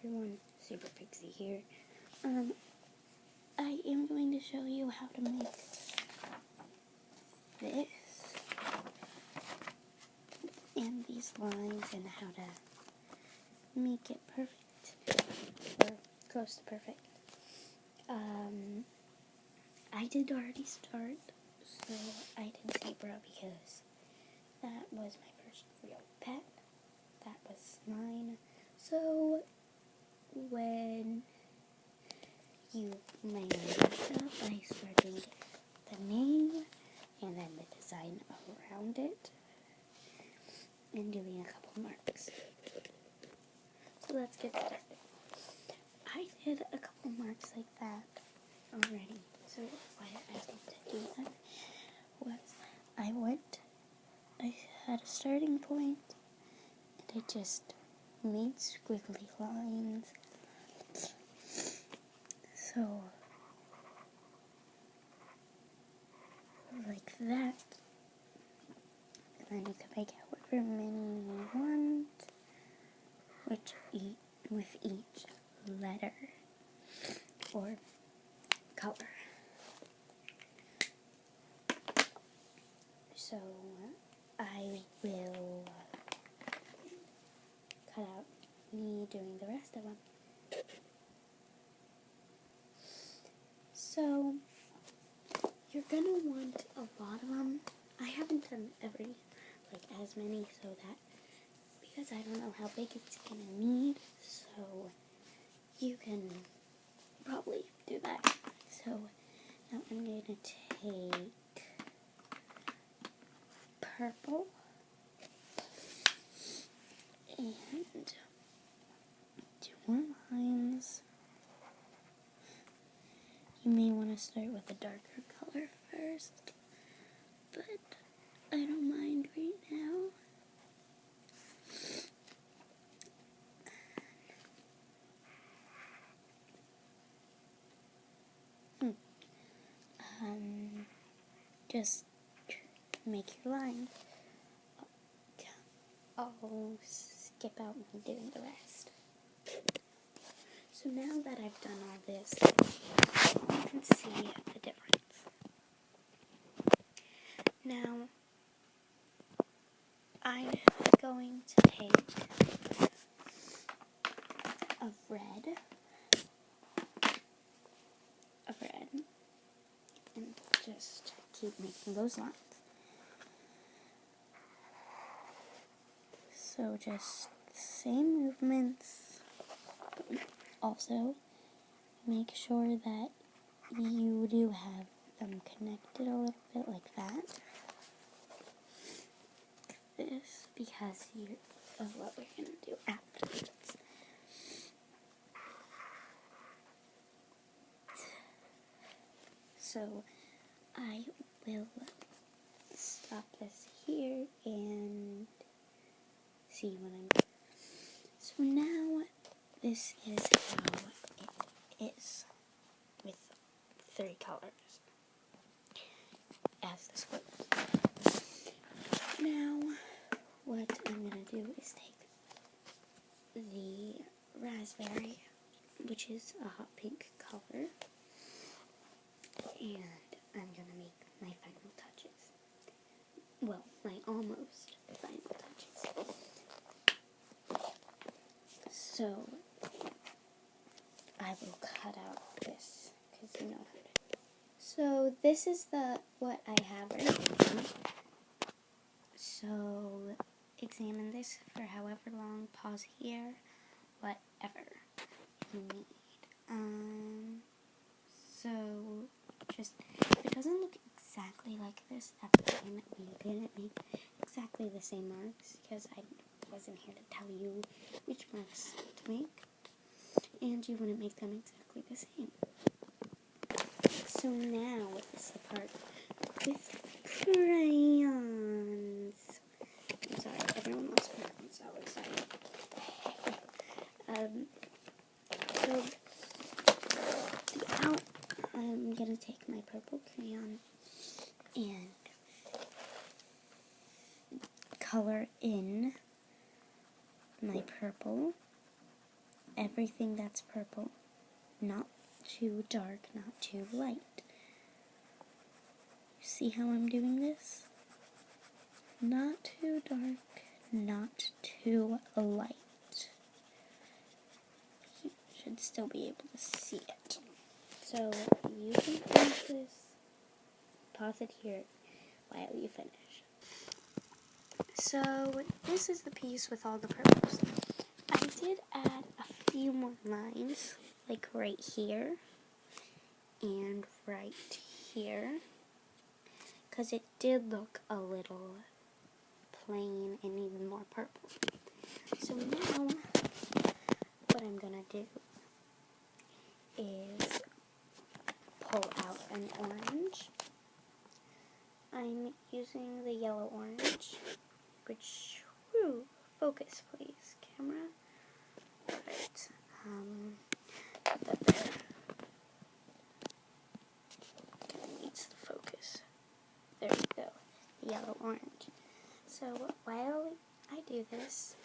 everyone, Super Pixy here. I am going to show you how to make this and these lines and how to make it perfect, or close to perfect. I did already start, so I did zebra because that was my first real pet. That was mine. So when you may know I started the name and then the design around it and doing a couple marks. So let's get started. I did a couple marks like that already. So what I had to do then was I had a starting point and I just made squiggly lines. So, like that. And then you can make however many you want, with each letter or color. So, I will cut out me doing the rest of them. So, you're going to want a lot of them. I haven't done as many, so that, because I don't know how big it's going to need, so you can probably do that. So, now I'm going to take purple and do more lines. You may want to start with a darker color first, but I don't mind right now. Just make your line. I'll skip out me doing the rest. So now that I've done all this, you can see the difference. Now, I'm going to take a red, and just keep making those lines. So just same movements, but also make sure that you do have them connected a little bit like that. This, because of what we're going to do afterwards. So I will stop this here and see what I'm doing. So now this is how it is with 3 colors as the squiggles. Now what I'm going to do is take the raspberry, which is a hot pink color, and I'm going to make my final touches. Well, my almost final touches. So, I will cut out this, because you know how to do it. So, this is what I have right now. So, examine this for however long, pause here, whatever you need. So, just, if it doesn't look exactly like this, that's fine. We didn't make exactly the same marks, because I wasn't here to tell you which marks to make, and you wouldn't make them exactly the same. So now is the part with crayons. I'm sorry, everyone loves crayons, I was excited. So I'm gonna take my purple crayon and color in my purple everything that's purple. Not too dark, not too light. You see how I'm doing this? Not too dark, not too light. You should still be able to see it. So you can finish this. Pause it here while you finish. So this is the piece with all the purples. I did add a few more lines, like right here and right here, because it did look a little plain and even more purple. So now what I'm gonna do is pull out an orange. I'm using the yellow orange, which, focus please, camera. Right, put that there. It needs the focus. There we go, the yellow orange. So while I do this,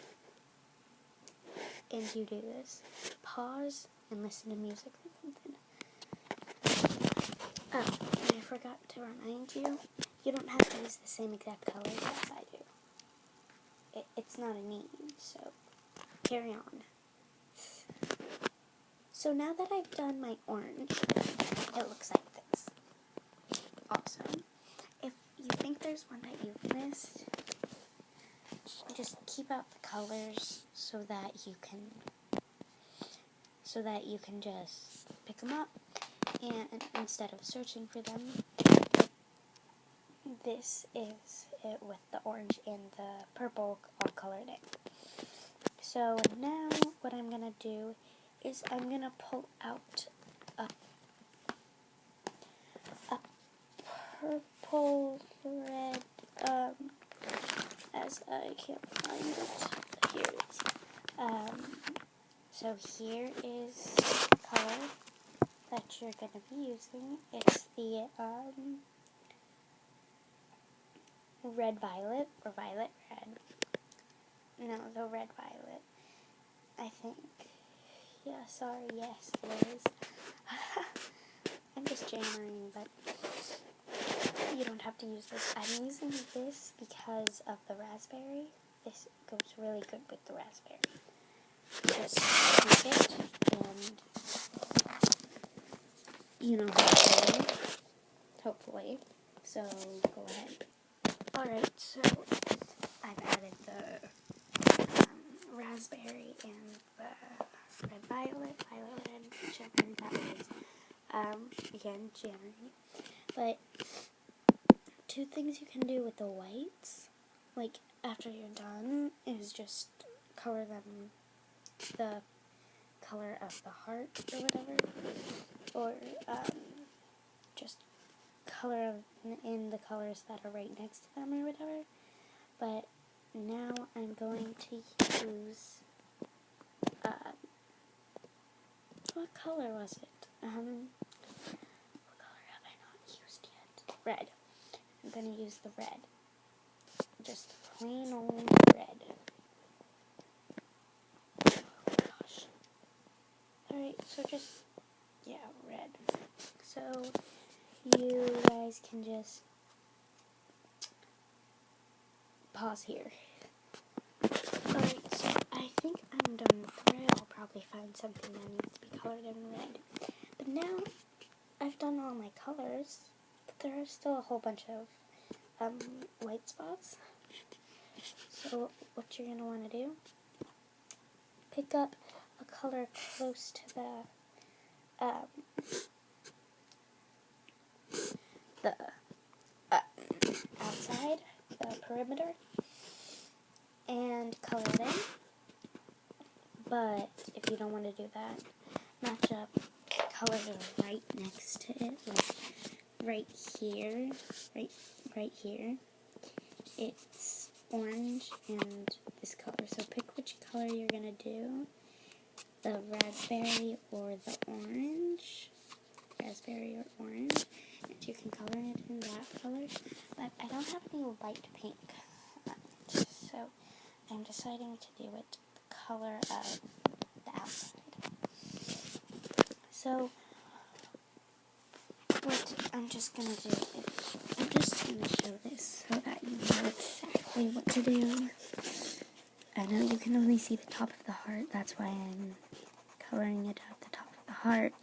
and you do this, pause and listen to music or something. Oh, and I forgot to remind you, you don't have to use the same exact colors as I do. It's not a need, so carry on. So now that I've done my orange, it looks like this. Awesome. If you think there's one that you've missed, just keep out the colors so that you can just pick them up, and instead of searching for them, this is it with the orange and the purple all colored in. So now what I'm gonna do is I'm gonna pull out a purple red, as I can't find it. Here it is. So here is the color that you're going to be using. It's the red violet, or violet red. No, the red violet, I think. Yeah, sorry, yes, it is. I'm just jammering, but you don't have to use this. I'm using this because of the raspberry. This goes really good with the raspberry. Just take it, and you know how to do it, hopefully. So go ahead. Alright, so I've added the raspberry and the red violet, whichever that is. Again, jammering. But two things you can do with the whites, like after you're done, is just color them the color of the heart or whatever, or just color in the colors that are right next to them or whatever. But now I'm going to use, what color was it? What color have I not used yet? Red. I'm going to use the red. Just plain old red. Oh gosh. Alright, so just, red. So you guys can just pause here. Alright, so I think I'm done with red. I'll probably find something that needs to be colored in red. But now I've done all my colors, but there are still a whole bunch of white spots. So what you're going to want to do, pick up a color close to the outside, the perimeter, and color it in. But if you don't want to do that, match up colors right next to it, like right here, right here. It's orange and this color. So pick which color you're gonna do, the raspberry or the orange. Raspberry or orange, and you can color it in that color, but I don't have any light pink, so I'm deciding to do it the color of the outside. So, what I'm just going to do is, I'm just going to show this so that you know exactly what to do. I know you can only see the top of the heart, that's why I'm coloring it at the top of the heart.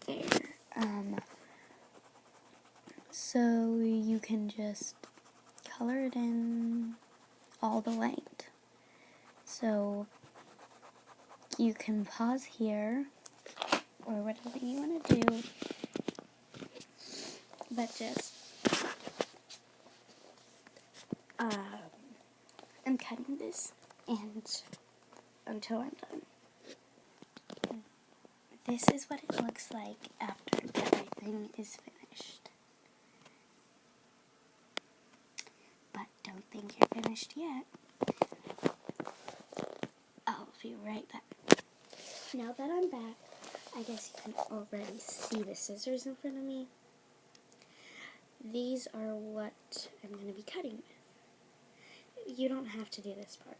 There. So you can just color it in all the light. So you can pause here, or whatever you want to do, but just, I'm cutting this, and until I'm done. This is what it looks like after everything is finished. But don't think you're finished yet. I'll be right back. Now that I'm back, I guess you can already see the scissors in front of me. These are what I'm going to be cutting with. You don't have to do this part.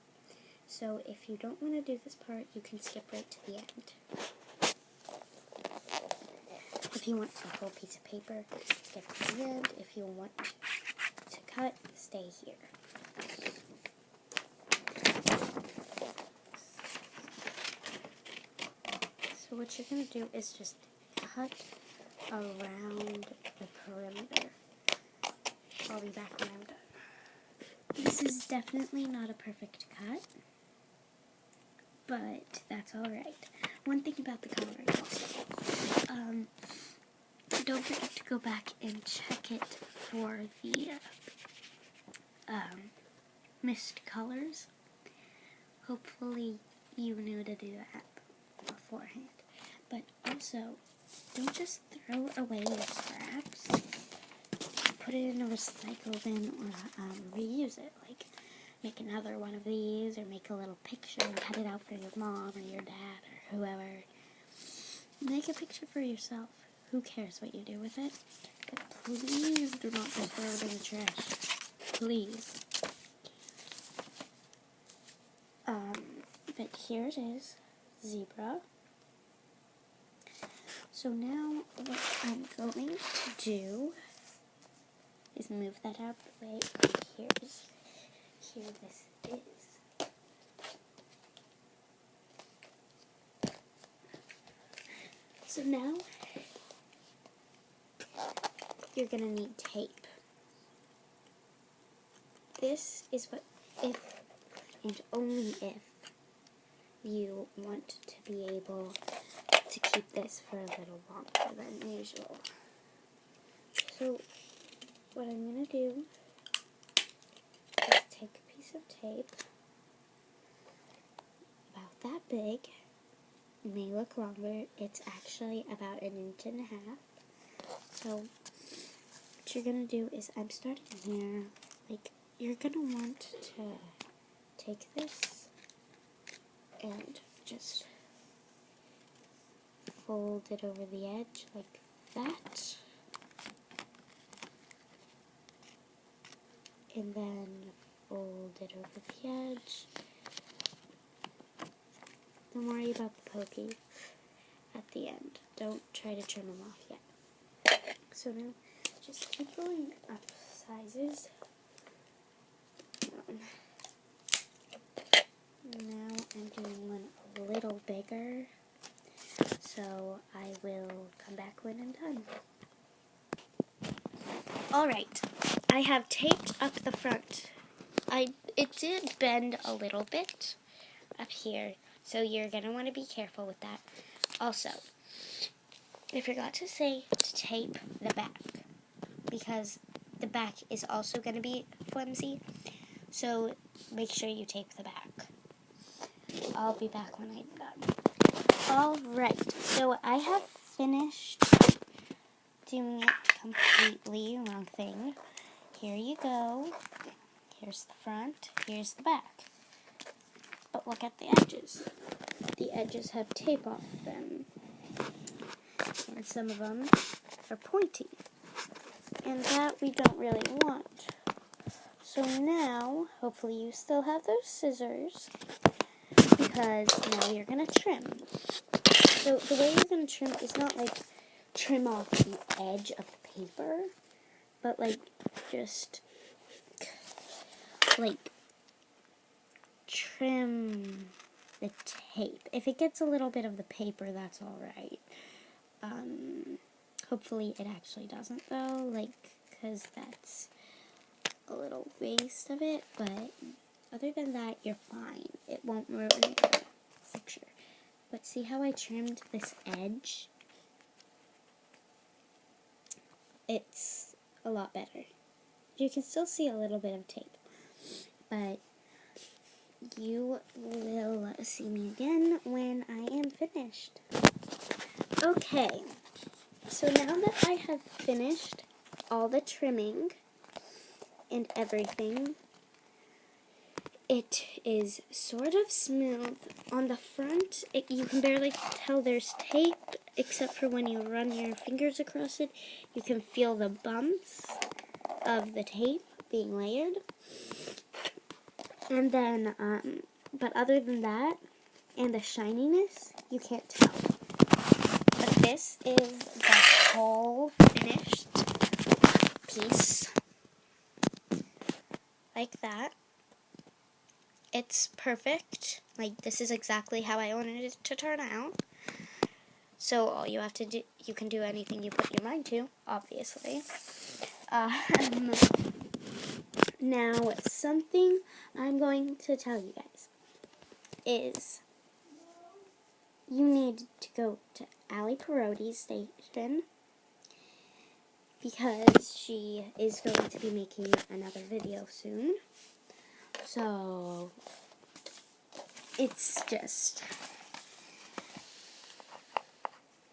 So if you don't want to do this part, you can skip right to the end. If you want a whole piece of paper, skip to the end. If you want to cut, stay here. So what you're going to do is just cut around the perimeter. I'll be back when I'm done. This is definitely not a perfect cut, but that's alright. One thing about the coloring also, don't forget to go back and check it for the missed colors. Hopefully you knew to do that beforehand. But also, don't just throw away your scraps. Put it in a recycle bin or reuse it. Like, make another one of these, or make a little picture and cut it out for your mom or your dad or whoever. Make a picture for yourself. Who cares what you do with it? But please do not just throw it in the trash. Please. But here it is. Zebra. So now what I'm going to do is move that out of the way. Here this is. So now you're going to need tape. This is what, if and only if you want to be able to keep this for a little longer than usual. So what I'm going to do is take a piece of tape about that big. It may look longer. It's actually about 1.5 inches. So what you're going to do is, I'm starting here, like, you're going to want to take this and just fold it over the edge like that, and then fold it over the edge. Don't worry about the pokey at the end. Don't try to trim them off yet. So now, just keep going up sizes. Now I'm doing one a little bigger, so I will come back when I'm done. Alright, I have taped up the front. It did bend a little bit up here, so you're going to want to be careful with that. Also, I forgot to say to tape the back, because the back is also going to be flimsy, so make sure you tape the back. I'll be back when I'm done. Alright, so I have finished doing it completely. Wrong thing. Here you go. Here's the front. Here's the back. But look at the edges. The edges have tape off them. And some of them are pointy. And that we don't really want. So now, hopefully you still have those scissors, because now you're going to trim. So the way you're going to trim is not like trim off the edge of the paper, but like just like trim the tape. If it gets a little bit of the paper, that's alright. Hopefully it actually doesn't though, like, because that's a little waste of it, but other than that, you're fine. It won't ruin your picture. But see how I trimmed this edge? It's a lot better. You can still see a little bit of tape, but you will see me again when I am finished. Okay, so now that I have finished all the trimming and everything, it is sort of smooth. On the front, you can barely tell there's tape, except for when you run your fingers across it. You can feel the bumps of the tape being layered. And then, but other than that, and the shininess, you can't tell. But this is the whole finished piece. Like that. It's perfect. Like, this is exactly how I wanted it to turn out. So all you have to do, you can do anything you put your mind to, obviously. Now, something I'm going to tell you guys is you need to go to Ali Parodi's station because she is going to be making another video soon. So, it's just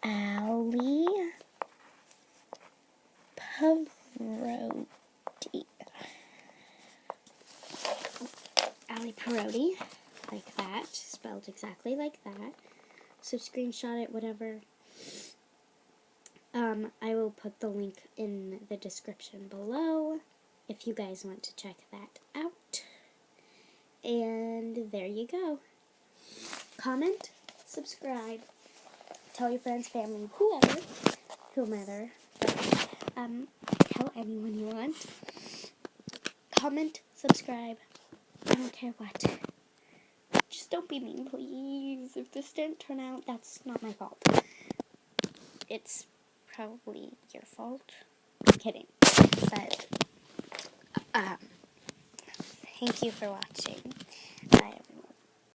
Ali Parodi. Ali Parodi, like that, spelled exactly like that. So screenshot it, whatever. I will put the link in the description below if you guys want to check that out. And there you go. Comment, subscribe, tell your friends, family, whomever, tell anyone you want. Comment, subscribe, I don't care what. Just don't be mean, please. If this didn't turn out, that's not my fault. It's probably your fault. I'm kidding. But, thank you for watching.